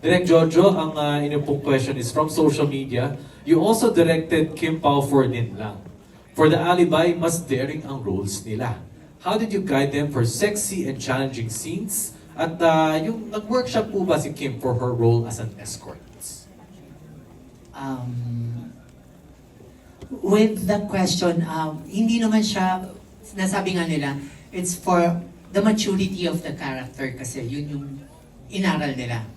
Direk Jojo, ang inyong pong question is from social media. You also directed Kim Pao for Ninlang. For the alibi, mas daring ang roles nila. How did you guide them for sexy and challenging scenes? At yung nag-workshop po ba si Kim for her role as an escort? With the question, hindi naman siya, nasabi nga nila, it's for the maturity of the character kasi yun yung inaral nila.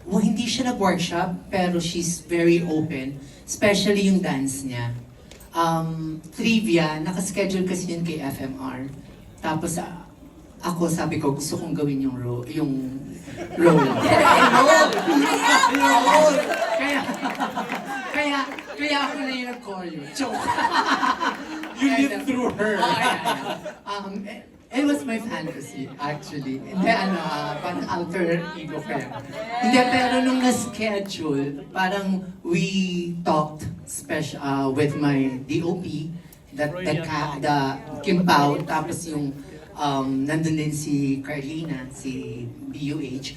Hindi siya nag-workshop, pero she's very open, especially yung dance niya. Trivia, nakaschedule kasi yun kay FMR. Tapos ako sabi ko, gusto kong gawin yung role. Kaya ako na yung nag-choreo. Joke. You lived through her. It was my fantasy, actually. Hindi, parang alter ego kaya. Hindi, pero nung na-schedule, parang we talked with my DOP, the Kim Pao, tapos yung nandun din si Carlina, si BUH.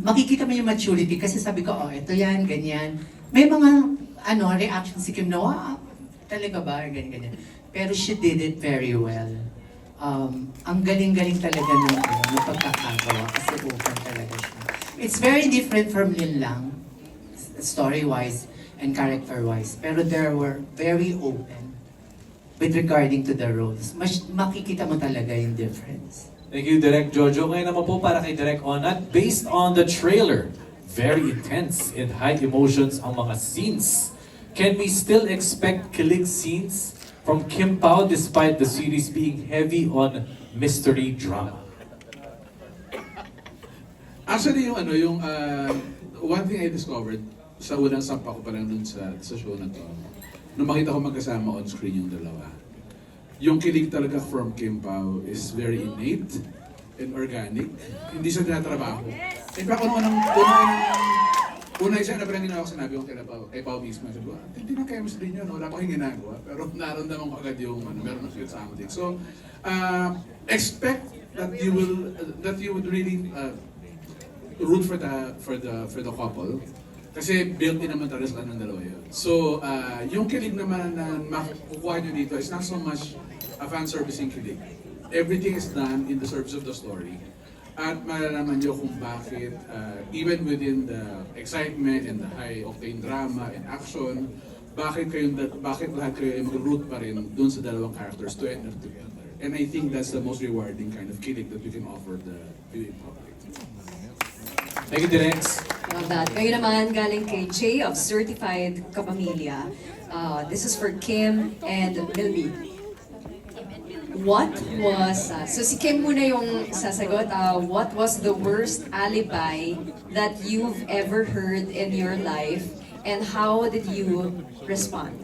Makikita mo yung maturity kasi sabi ko, ito yan, ganyan. May mga reaction si Kim na, wow, talaga ba? Ganyan. Pero she did it very well. Ang galing-galing talaga ng pagkakagawa kasi open talaga siya. It's very different from Ninlang, story-wise and character-wise. Pero they were very open with regarding to the roles. Makikita mo talaga yung difference. Thank you, Direk Jojo. Ngayon naman po para kay Direk Onat. Based on the trailer, very intense and high emotions ang mga scenes. Can we still expect kilig scenes from Kim Pao despite the series being heavy on mystery drama? Actually, one thing I discovered sa unang sampa ko pa lang dun sa show na to, nung makita ko magkasama on screen yung dalawa, yung kilig talaga from Kim Pao is very innate and organic. Hindi siya tinatrabaho. In fact, una isa na parang ginawa ko sinabi ko kay Pao mismo. Sabi ko, hindi na chemistry niyo, wala pa kayong ginagawa. Pero naramdaman ko agad yung meron na feel something. So, expect that you would really root for the couple. Kasi built-in naman talaga sa ng dalawa yun. So, yung kilig naman na makukuha nyo dito is not so much a fan-servicing kilig. Everything is done in the service of the story. At malalaman nyo kung bakit, even within the excitement and the high-octane drama and action, bakit lahat kayo ay mag-root pa rin dun sa dalawang characters to enter together. And I think that's the most rewarding kind of kilig that we can offer the viewing public. Thank you, Direx. Love that. Kayo naman galing kay Jay of Certified Kapamilya. This is for Kim and Milby. What was, so si Kim muna yung sasagot, what was the worst alibi that you've ever heard in your life and how did you respond?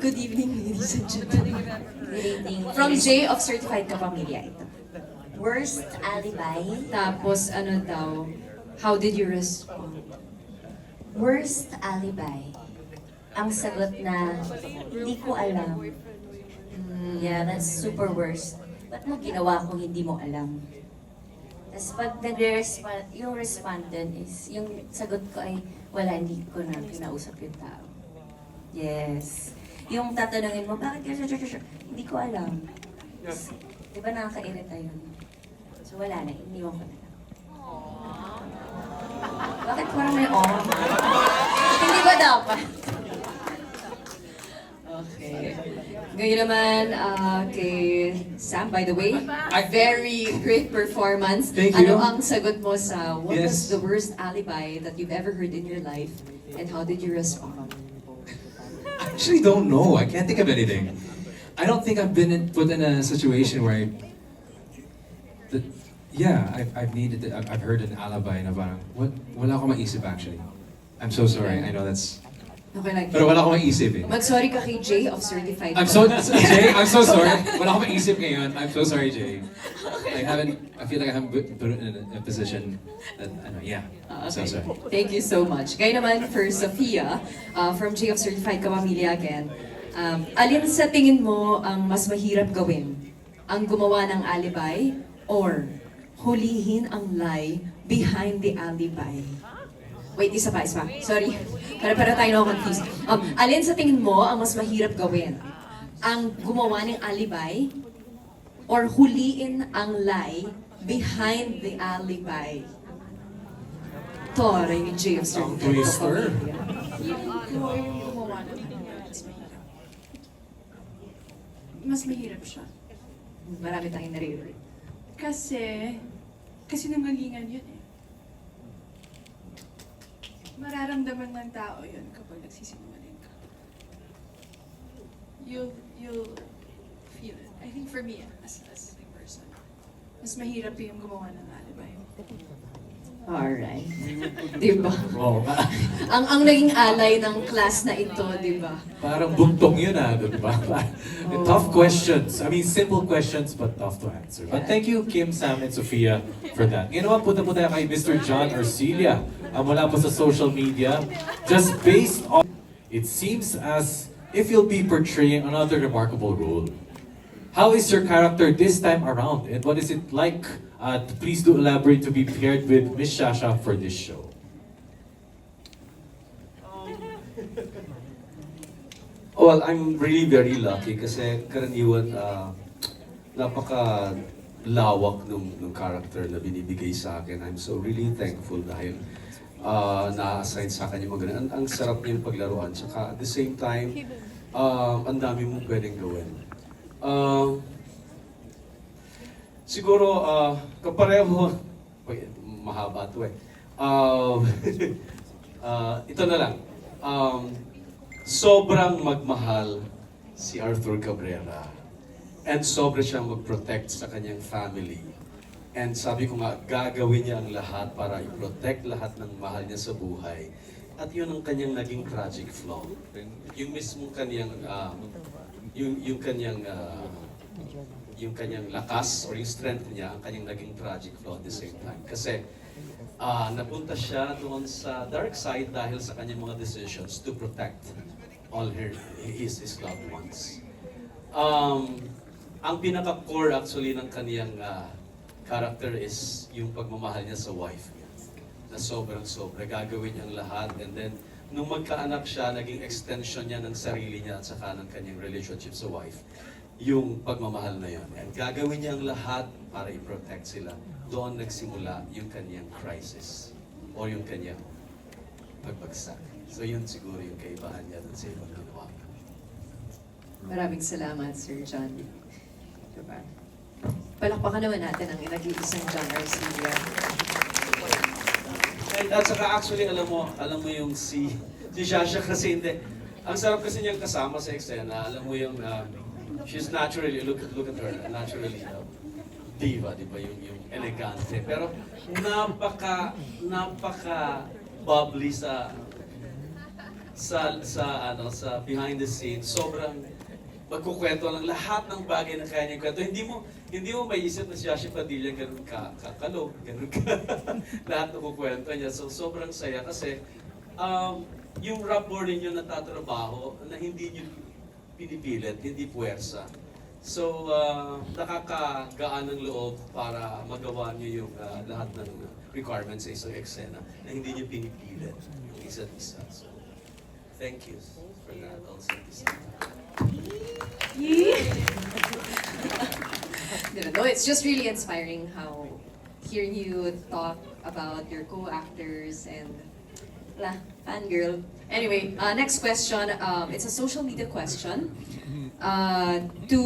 Good evening, ladies and gentlemen. Good evening. From Jay of Certified Kapamilya ito. Worst alibi? Tapos ano daw, how did you respond? Worst alibi. Ang sagot na, hindi ko alam. Yeah, that's super worst. Ba't mo ginawa kung hindi mo alam? Tapos pag yung respondent is, yung sagot ko ay, wala, hindi ko na kinausap yung tao. Yes. Yung tatanungin mo, bakit ka hindi ko alam. Di ba nakaka-irita yun? So wala na, iniwan ko na lang. Bakit parang may Hindi ba dapat? Okay. Ngayon naman, kay Sam, by the way, very great performance. Thank you. Ano ang sagot mo sa what Yes. was the worst alibi that you've ever heard in your life and how did you respond? I actually don't know. I can't think of anything. I don't think I've been put in a situation where I've heard an alibi na parang, wala akong maisip actually. I'm so sorry. I know that's... Okay lang. Pero wala akong maisip eh. Mag-sorry ka kay Jay of Certified. Jay, I'm so sorry. Wala akong maisip ngayon. I'm so sorry, Jay. I feel like I haven't been put in a position that, so Okay. sorry. Thank you so much. Ngayon naman for Sophia, from Jay of Certified Kapamilya again. Alin sa tingin mo ang mas mahirap gawin? Ang gumawa ng alibi or hulihin ang lie behind the alibi? Wait, isa pa. Sorry. Para tayo na confused. Alin sa tingin mo ang mas mahirap gawin? Ang gumawa ng alibi or huliin ang lie behind the alibi? Toray ni Jay of Ang Certified twister. Gumawa ng mas mahirap. Mas mahirap siya. Marami tayong naririnig. Kasi nangalingan yun eh. Mararamdaman ng tao yun kapag nagsisinungaling ka. You'll feel it. I think for me, as a person, mas mahirap yung gumawa ng alibi. Alright. Diba? Wow. Ang naging alay ng class na ito, diba? Parang buntong yun di ba? Tough questions. I mean, simple questions but tough to answer. But thank you, Kim, Sam, and Sophia for that. Ngayon naman, punta po tayo kay Mr. John Arcilia. Mula po sa social media. Just based on... It seems as if you'll be portraying another remarkable role. How is your character this time around? And what is it like? Please do elaborate to be paired with Miss Shasha for this show. Well, I'm really very lucky kasi karaniwan napaka lawak nung character na binibigay sa akin. I'm so really thankful dahil na-assign sa akin yung mga ganun. Ang sarap niyang paglaruan. Tsaka at the same time, ang dami mong pwedeng gawin. Siguro, kapareho, mahaba to eh. Ito na lang. Sobrang magmahal si Arthur Cabrera. And sobra siyang mag-protect sa kanyang family. And sabi ko nga, gagawin niya ang lahat para i-protect lahat ng mahal niya sa buhay. At yun ang kanyang naging tragic flaw. Yung mismo kanyang, yung kanyang lakas or yung strength niya, ang kanyang naging tragic flaw at the same time. Kasi napunta siya doon sa dark side dahil sa kanyang mga decisions to protect all his loved ones. Ang pinaka-core actually ng kanyang character is yung pagmamahal niya sa wife niya. Na sobrang-sobra, gagawin niya ang lahat, and then nung magkaanak siya, naging extension niya ng sarili niya at saka ng kanyang relationship sa wife. Yung pagmamahal na yun. And gagawin niya ang lahat para i-protect sila. Doon nagsimula yung kanyang crisis o yung kanyang pagbagsak. So yun siguro yung kaibahan niya dun sa ibang ginawa. Maraming salamat, Sir John. Diba? Palakpakan naman natin ang nag-iisang John Arcilia. At saka actually, alam mo yung si Shasha kasi hindi. Ang sarap kasi niyang kasama sa eksena. Alam mo yung she's naturally, look at her, naturally diva, di ba? Yung elegante. Pero napaka bubbly sa behind the scenes. Sobrang magkukwento lang lahat ng bagay na kaya niya kwento. Hindi mo maiisip na si Yashi Padilla ganun kakalo, ganun ka lahat ng kukwento niya. So sobrang saya kasi yung rapport ninyo na tatrabaho na hindi niyo pinipilit, hindi puwersa. So, nakakagaan ng loob para magawa niyo yung lahat ng requirements sa isang eksena na hindi niyo pinipilit yung isa't isa. So, thank you for that also. No, it's just really inspiring how hearing you talk about your co-actors and fangirl. Anyway, next question. It's a social media question. To